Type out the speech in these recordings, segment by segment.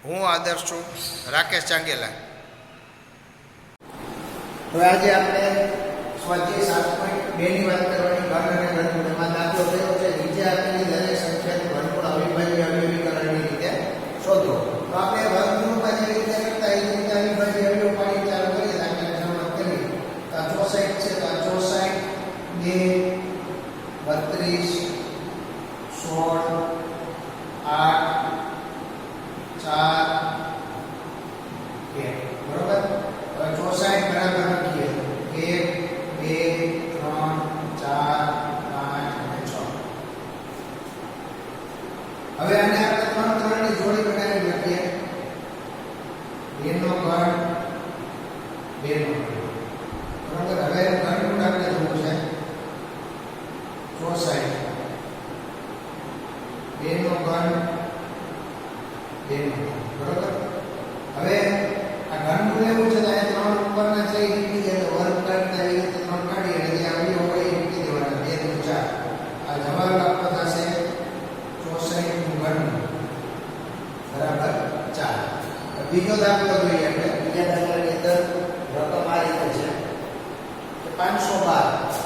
હું આદર્શ છું, રાકેશ ચાંગેલા. હવે આજે આપણે સ્વાધ્યાય 7.2 ની વાત કરવાની. ઘન અને ઘનમૂળમાં દાખલો થયો છે. નીચે આપેલી દરેક સંખ્યાનું ઘનમૂળ અવિભાજ્ય અવયવીકરણની રીતે શોધો. તો આપણે વર્ગમૂળમાં જે રીતે કરતા એ રીતે અવિભાજ્ય અવયવ પાડી ચાલુ કરીએ. દાખલા શરૂઆત કરીએ. તો આ 64 છે, તો આ 64 2 32 16 8 4 1. બરોબર. હવે 64 બરાબર લખીએ 1 2 3 4 5 અને 6. હવે આને આપણે 3 3 ની જોડી બનાવી લખીએ. 2 નો ઘન 2 નો ઘન. બરોબર. હવે ઘનમૂળ આપણે જોવું છે 64 2 નો ઘન 2 નો ઘન. બરોબર. હવે આ ઘનમૂળ એવું છે તો અહીંયા 3 ઉપરના છે એ મૂકી દે. વર્ગ કાઢતા એ રીતે 3 કાઢી અને જે અવયવ હોય એ મૂકી દેવાના. 2 નું 4. આ જવાબ આપવો થશે 64 નું ઘનમૂળ બરાબર 4. બીજો દાખલો જોઈએ આપણે. બીજા દાખલાની અંદર રકમ આ રીતે છે કે 512.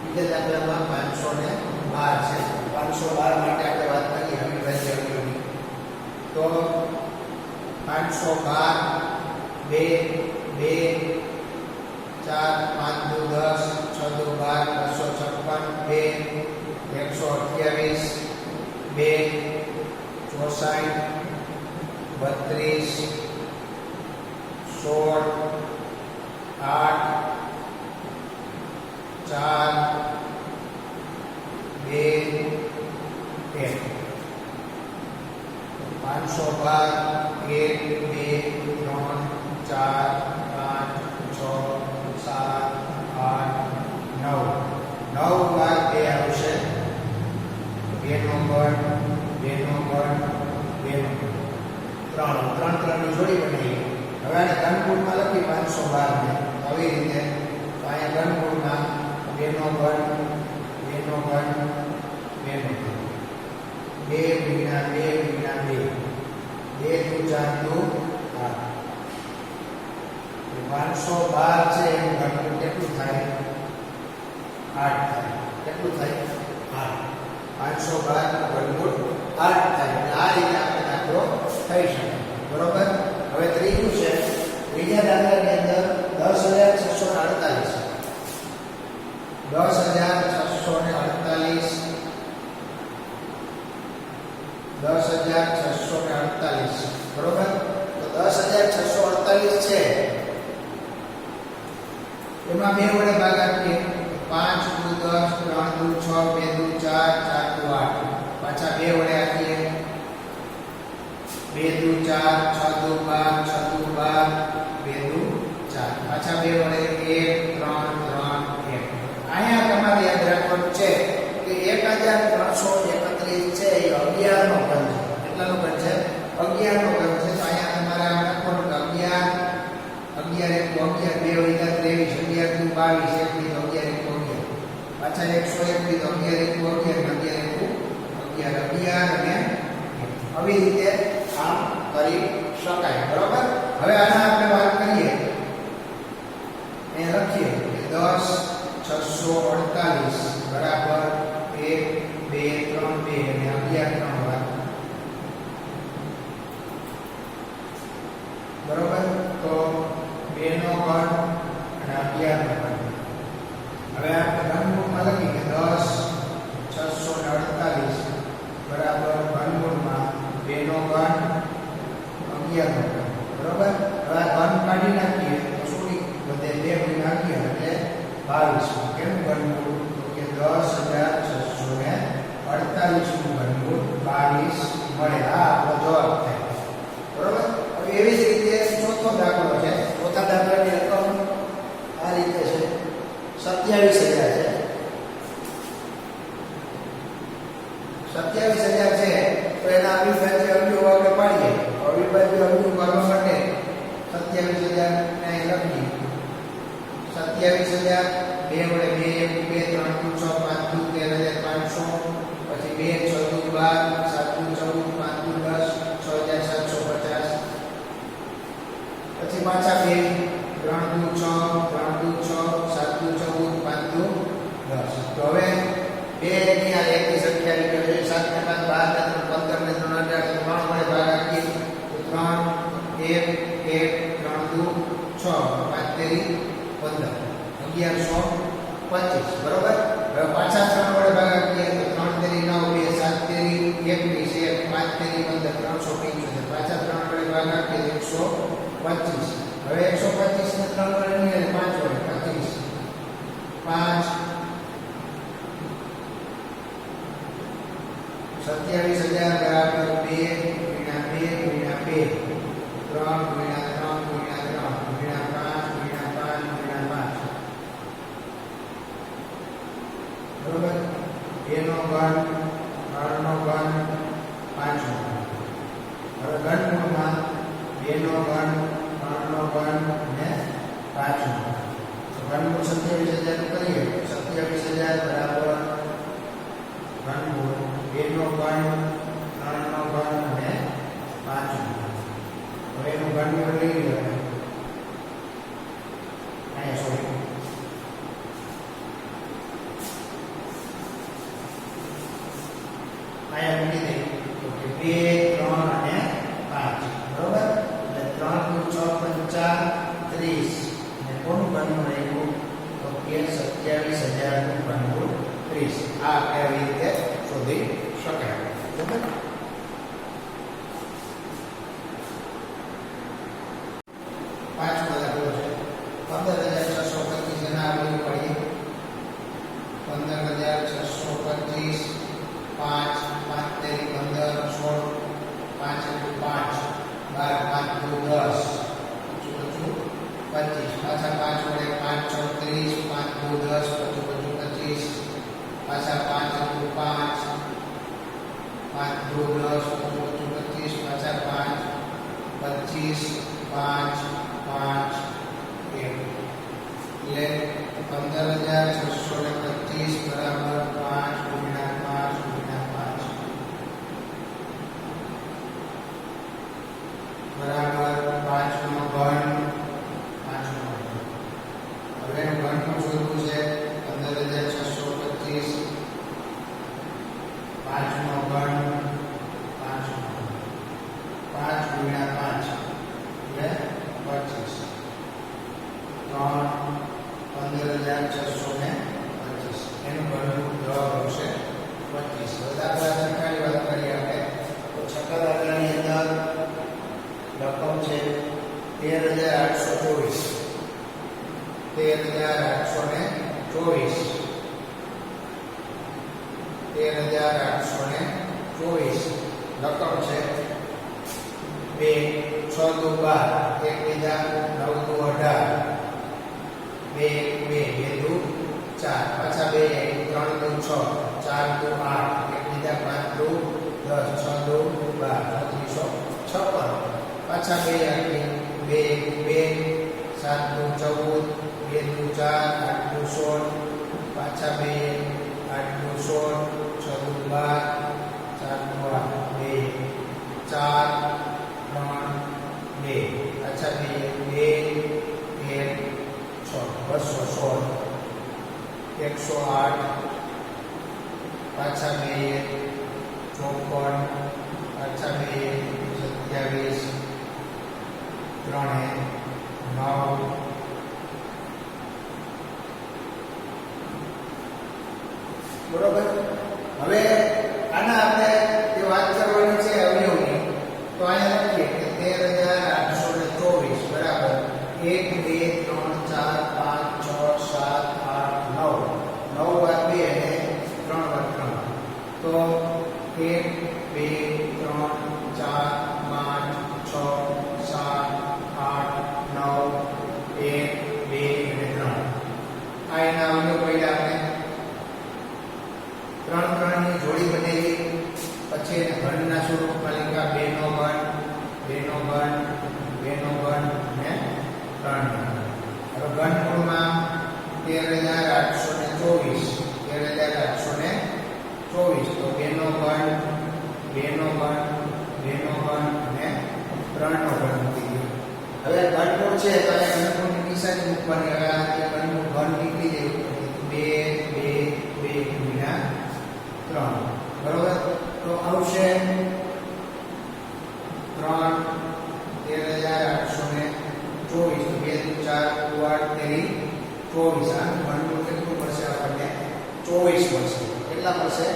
બીજા દાખલામાં 512 છે. 512 માટે આપણે વાત કરીએ અવિભાજ્ય અવયવની. તો 512 2 2 4 5 2 10 6 2 12 258 2 128 2 64 16 8 4 2 1. 512 1 2 3 4 5 6 7 8 9 9 બાદ 2 આવશે. 2 નો ઘન 2 નો ઘન 2 નો ઘન. 3 3 ની જોડી બનાવી. હવે આને ઘનમૂળમાં લખી 512 ને આવી રીતે. તો અહીંયા ઘનમૂળમાં 2 નો ઘન 2 નો ઘન 2 નો ઘન 2 ગુણ્યા 2 ગુણ્યા 2 2 નું 4 નું 8. 512 છે એનું ઘનમૂળ કેટલું થાય? 8 થાય. કેટલું થાય? 8. 512 નું ઘનમૂળ 8 થાય. અને આ રીતે આપણે દાખલો થઈ શકે. બરોબર. હવે ત્રીજું છે. ત્રીજા દાખલાની અંદર 10648 10648 10648. બરોબર. તો 10648 છે એમાં 2 વડે ભાગ આપીએ. 5 × 10 3 × 6 2 × 4 4 × 8. પાછા 2 વડે આપીએ. 2 × 4 6 × 12 6 × 12 2 × 4. પાછા 2 વડે 1 3 3 1. અહીંયા તમારે યાદ રાખવાનું છે કે 1331 છે એ 11 નો ઘન છે. કેટલાનો ઘન છે? 11 નો ઘન છે. તો અહીંયા તમારે લખવાનું કે 11 11 × 11 2 × 23 11 × 22 1 × 11 × 11. પાછા 101 × 11 × 11 11 અને આવી રીતે આમ કરી શકાય. બરોબર. હવે આના આપણે વાત કરીએ. એ લખીએ કે 10648 બરાબર 1 2 3 2 અને 11 3 વાર. બરોબર. તો 2 નો ઘન અને 11 નો ઘન. હવે આપણે ઘનમૂળમાં લખીએ કે 10648 બરાબર ઘનમૂળમાં 2 નો ઘન 11 નો ઘન. બરોબર. હવે આ ઘન કાઢી નાખીએ તો શું વધે? 2 ગુણ્યા 11 એટલે 22. કેમ ઘનમૂળ? તો કે 10648 નું ઘનમૂળ 22 મળે. આ આપણો જવાબ થાય. બરોબર. હવે એવી જ રીતે ચોથો દાખલો છે. ચોથા દાખલાની રકમ આ રીતે છે 27000 છે. 27000 છે તો એના અવિભાજ્ય અવયવ આપણે પાડીએ. અવિભાજ્ય અવયવ પાડવા માટે 27000 ને લખીએ. 27000 2 વડે 2 1 2 3 4 5 13 500 પછી 2 6 12 7 14 5 10 6750 પાછા 2 3 દુ 6 3 દુ 6 7 દુ 14 5 દુ 10. તો હવે 2 ની આ એકની સંખ્યા આવી ગઈ છે 7 ને 5 12 ને 3 15 ને 3 18 તો 3 વડે ભાગાકાર તો 3 1 1 3 દુ 6 5 તેરી 15 1125 બરોબર. હવે પાછા 3 વડે ભાગાકાર તો 3 તેરી 9 2 7 તેરી 21 1 5 તેરી 15 375 પાછા 3 વડે ભાગાકાર 125. હવે 125 ને 3 વડે નહીં એટલે 5 વડે 25 5 27000 બરાબર 2 ગુણ્યા 2 ગુણ્યા 2 3 ગુણ્યા 3 ગુણ્યા 3 ગુણ્યા 5 ગુણ્યા 5 ગુણ્યા 5 બરોબર. 2 નો ઘન 3 નો ઘન 5 નો ઘન. હવે ઘનમૂળમાં 2 નો ઘન 3 નો ઘન અને 5 નો ઘન. તો ઘનમૂળ 27000 કરીએ 27000 બરાબર ઘનમૂળ 2 નો ઘન 3 નો ઘન અને 5 નો ઘન. હવે એનું ઘનમૂળ લઈ લઈએ અહીંયા સોરી અહીંયા મૂકી દઈએ તો કે 2 3 અને 5 બરોબર. એટલે 3 દુ 6 5 30 અને કોનું ઘનમૂળ આવ્યું તો કે 27000 નું ઘનમૂળ 30. આ કેવી રીતે શોધી શકાય બરોબર. પાંચમો દાખલો છે 15625 એના આપણે પડીએ 15625 5 5 તેરી 15 16 5 × 5 12 5 દુ 10 25 પાછા 5 વડે 5 6 30 5 દુ 10 25 પાછા 5 × 5 5 દુ 10 25 પાછા 5 25 5 5 1 એટલે 15625 બરાબર 5 ગુણ્યા 5 ગુણ્યા 5 બરાબર 5 નો ઘન 5 નો ઘન. હવે ઘનનું શોધવું છે 15625 5 નો ઘન 5 નો ઘન 5 ગુણ્યા 5 એટલે 25 3 15625 એનું ઘનનું જવાબ આવશે 25. હવે દાખલા છઠ્ઠાની વાત કરીએ આપણે તો છઠ્ઠા દાખલાની અંદર રકમ છે 13824 13824 રકમ છે 2 6 દુ 12 1 બીજા 9 દુ 18 2 2 દુ 4 પાછા 2 3 દુ 6 4 દુ 8 1 બીજા 5 દુ 10 6 દુ 12 356 પાછા 2 2 7 દુ 14 2 દુ 4 8 દુ 16 પાછા 2 8 દુ 16 6 દુ 12 4 દુ 8 2 4 3 2 પાછા 2 1 6 216 108 પાછા 2 54 પાછા 2 27 3 9 બરોબર. હવે આના આપણે જે વાત કરવાની છે અવયવની તો અહીંયા લખીએ કે 13824 બરાબર 1 2 3 4 5 6 7 8 9 9 બાદ 2 અને 3 બાદ 3 તો 1 2 3 4 5 6 7 8 9 1 2 અને 3 આ એના અવયવ પહેલા આપણે 3 ની જોડી બનેલી પછી એને ઘનના સ્વરૂપમાં લખ્યા 2 નો ઘન 2 નો ઘન 2 નો ઘન અને 3 નો ઘન. હવે ઘનમૂળમાં 13824 તો 2 નો ઘન 2 નો ઘન 2 નો ઘન અને 3 નો ઘન મૂકી દઈએ. હવે ઘનમૂળ છે તો અહીંયા ઘનમૂળની નિશાની મૂકવાની. હવે આ જે ઘનમૂળ ઘન નીકળી જાય 2 2 2 ગુણ્યા 3 બરોબર. તો આવશે 3 13,824 2 4 8 24 આ ઘનમૂળ કેટલું મળશે આપણને 24 મળશે. કેટલા મળશે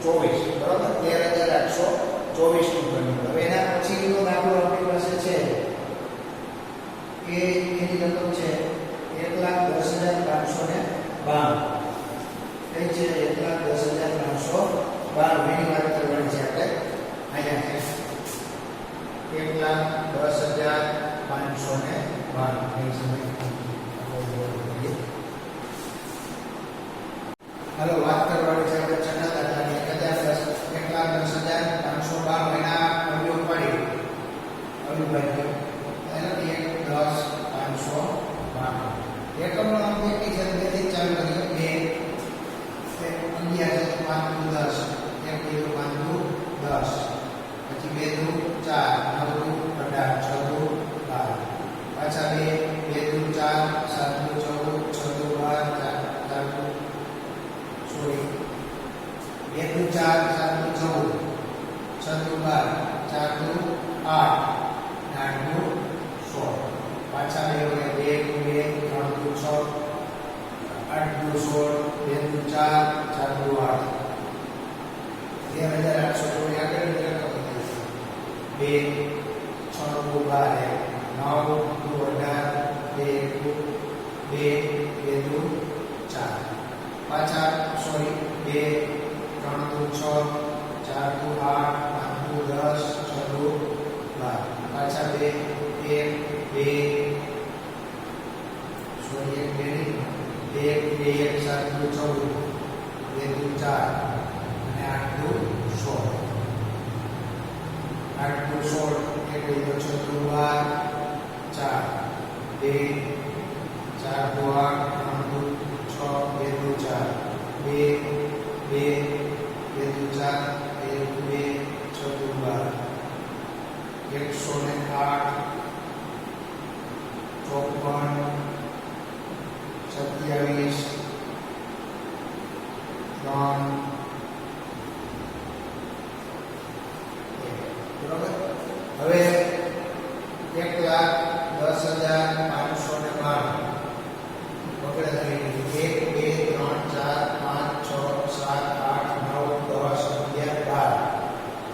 24 બરોબર. 13,824 નું ઘનમૂળ. હવે એના પછીનો દાખલો આપણી પાસે છે કે એની રકમ છે 1,10,592. કઈ છે 1,10,592 એની વાત કરવાની છે આપણે. અહીંયા છે 1,10,592 એ સમય. હાલો વાત કરવાની છે આપણે છઠ્ઠા દાખલાની. 1,10,592 એના અવયવ પાડી અવિભાજ્ય એટલે 1,10,592 એકમનો અંક કેટલી છે 2 થી ચાલુ કરીએ. 2 11 છે 5 દુ 10 1 2 5 દુ 10 પછી 2 દુ 4 9 દુ 18 6 દુ 12 પાછા 2 દુ 4 7 દુ 14 6 દુ 12 4 દુ સોરી 1 દુ 4 7 દુ 14 6 દુ 12 4 દુ 8 8 દુ 16 પાછા 2 વડે 2 3 દુ 6 8 દુ 16 2 દુ 4 4 દુ 8 13,824 આગળ 2 6 દુ 12 9 દુ 18 2 દુ 4 પાછા સોરી 2 3 દુ 6 4 દુ 8 5 દુ 10 6 દુ 12 પાછા 2 1 સોરી 1 2 7 દુ 14 2 દુ 4 અને 8 દુ 16 8 દુ 16 એટલે 6 દુ 12 4 2 4 દુ 8 3 દુ 6 2 દુ 4 2 દુ 4 2 6 દુ 12 108 54 27 3 બરોબર. હવે 1,10,592 વગેરે થઈ 1 2 3 4 5 6 7 8 9 10 11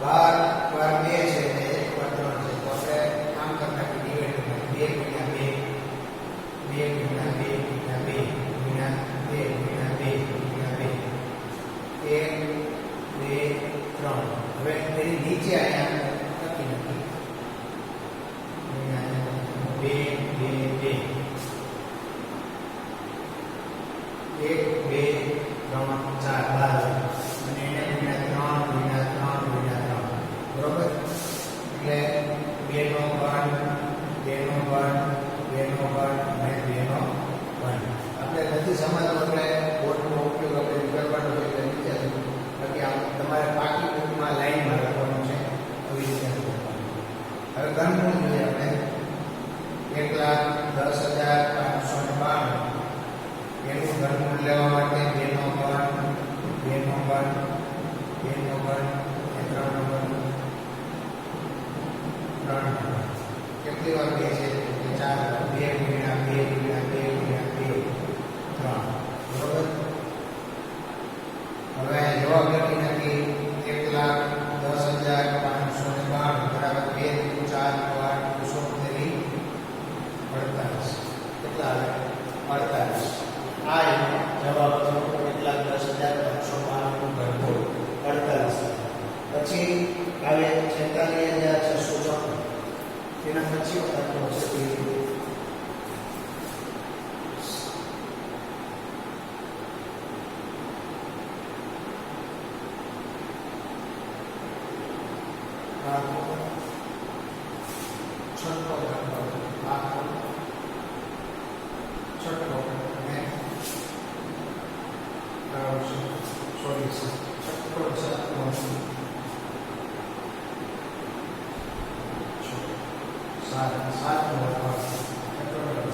12 12 2 છે ને 1 પર 3 છે તો આપણે કામ કરતા કે ડિવાઇડ કરીએ 2 ગુણ્યા 2 ગુણ્યા 2 ગુણ્યા 2 ગુણ્યા 2 ગુણ્યા 2 1 2 3 હવે તેની નીચે અહીંયા લખી નાખીએ 2 2 2 1 2 3 4 12 અને એને ગુણ્યા 3 ગુણ્યા 3 બરોબર. એટલે 2 નો ઘન 2 નો ઘન 2 નો ઘન અને 2 નો ઘન. આપણે નથી સમજવું એટલે બોર્ડનો ઉપયોગ આપણે કરવાનો છે એટલે નીચે બાકી આમ તમારે પાકી બુકમાં લાઈનમાં લખવાનું છે આવી રીતે લખવાનું. હવે ઘનમૂળ જોઈએ આપણે 1,10,592 એનું ઘનમૂળ લેવા માટે 2 નો ઘન 2 નો ઘન 2 નો ઘન અને 3 નો ઘન 3 નો ઘન કેટલી વાર 2 છે 4 2 ગુણ્યા 2 ગુણ્યા 2 ગુણ્યા 2 3 બરોબર. હવે જવાબ લખી નાખી 1,10,592 બરાબર 2 દુ 4 8 16 48 કેટલા આવે 48. આ એનો જવાબ થયો 1,10,592 નું ઘનમૂળ 48. પછી આવે 46,654 તેના પછી દાખલો છે છઠ્ઠો અને સોરી છઠ્ઠો સાતમો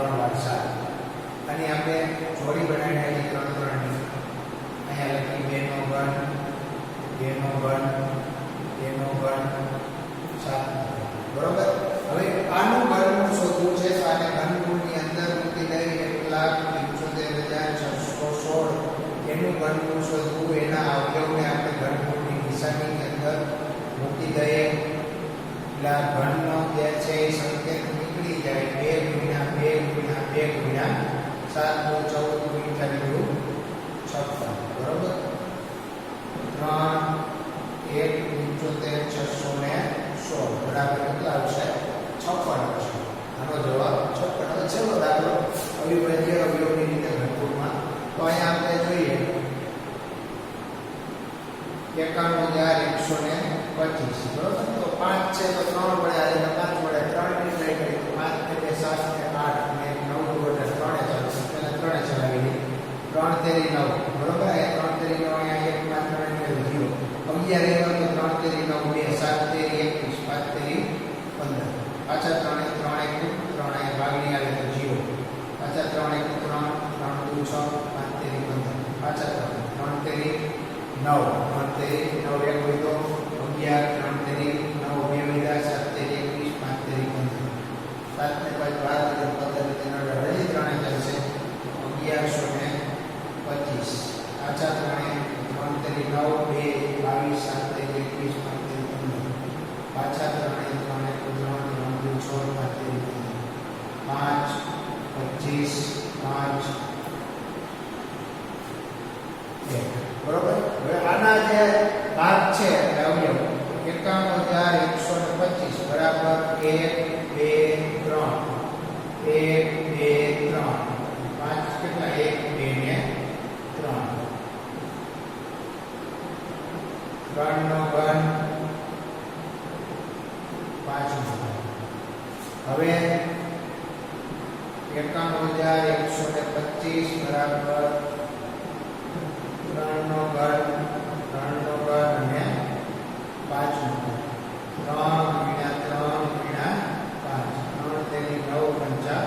3 વાર 7. અને આપણે જોડી બનાવીને 3 3 ની અહીંયા લખી 2 નો ઘન 2 નો ઘન 2 નો ઘન 7. બરોબર. હવે આનું ઘનમૂળ શોધવું છે તો આને ઘનમૂળની અંદર મૂકી દઈએ 1,75,616 એનું ઘનમૂળ શોધવું. એના અવયવને આપણે ઘનમૂળની નિશાનીની અંદર મૂકી દઈએ એટલે આ ઘનનો જે છે એ સંકેત નીકળી જાય 2 ગુણ્યા 2 ગુણ્યા 2 ગુણ્યા 7 નો 14 ગુણ્યા 56. બરોબર. 3 1,75,616 બરાબર કેટલા આવશે? 56 આવશે. આનો જવાબ 56. હવે છેલ્લો દાખલો અવિભાજ્ય અવયવની રીતે ઘનમૂળમાં. તો અહીંયા આપણે જોઈએ 51,125. બરોબર. તો 5 છે તો 3 વડે આજે 5 વડે 3 ડિવાઈડ કરીએ તો 5 એટલે 7 ને 8 અને 9 વડે 3 ચાલશે. પહેલા 3 ચલાવી દઈએ. 3 તેરી 9. બરોબર. અહીંયા 3 તેરી 9 અહીંયા 1 માં 3 એટલે 0. 11 એનો તો 3 તેરી 9 2 7 તેરી 21 5 તેરી 15. પાછા 3 1 3 1 3 અહીંયા ભાગની આવે તો 0. પાછા 3 1 3 3 2 6 5 તેરી 15. પાછા 3 તેરી 9 3 તેરી 9 1 હોય તો 11 3 તેરી 9 2 વિધા 7 તેરી 21 5 તેરી 15. 7 ને 5 12 15 તેનો હજી 3 ચાલશે 1125. પાછા 3 તેરી 9 2 22 7 તેરી 21 5 તેરી 15. પાછા 3 3 3 2 6 5 તેરી 15. 5 25 5 બરોબર. હવે આના જે ભાગ છે અવયવ 51,125 બરાબર 1 2 3 1 2 3 5 કેટલા 1 2 ને 3 3 નો ઘન 5 નો ઘન. હવે 51,125 બરાબર 3 નો ઘન અને 5 નો ઘન. 3 ગુણ્યા 3 ગુણ્યા 5 3 તેરી 9 પંચા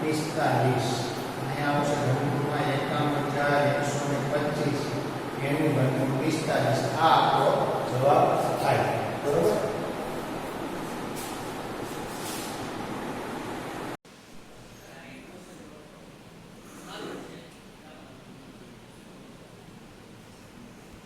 45. અહીંયા આવશે ઘનમૂળમાં 51,125 એનું ઘનમૂળ 45. આ આપણો જવાબ થાય. બરોબર.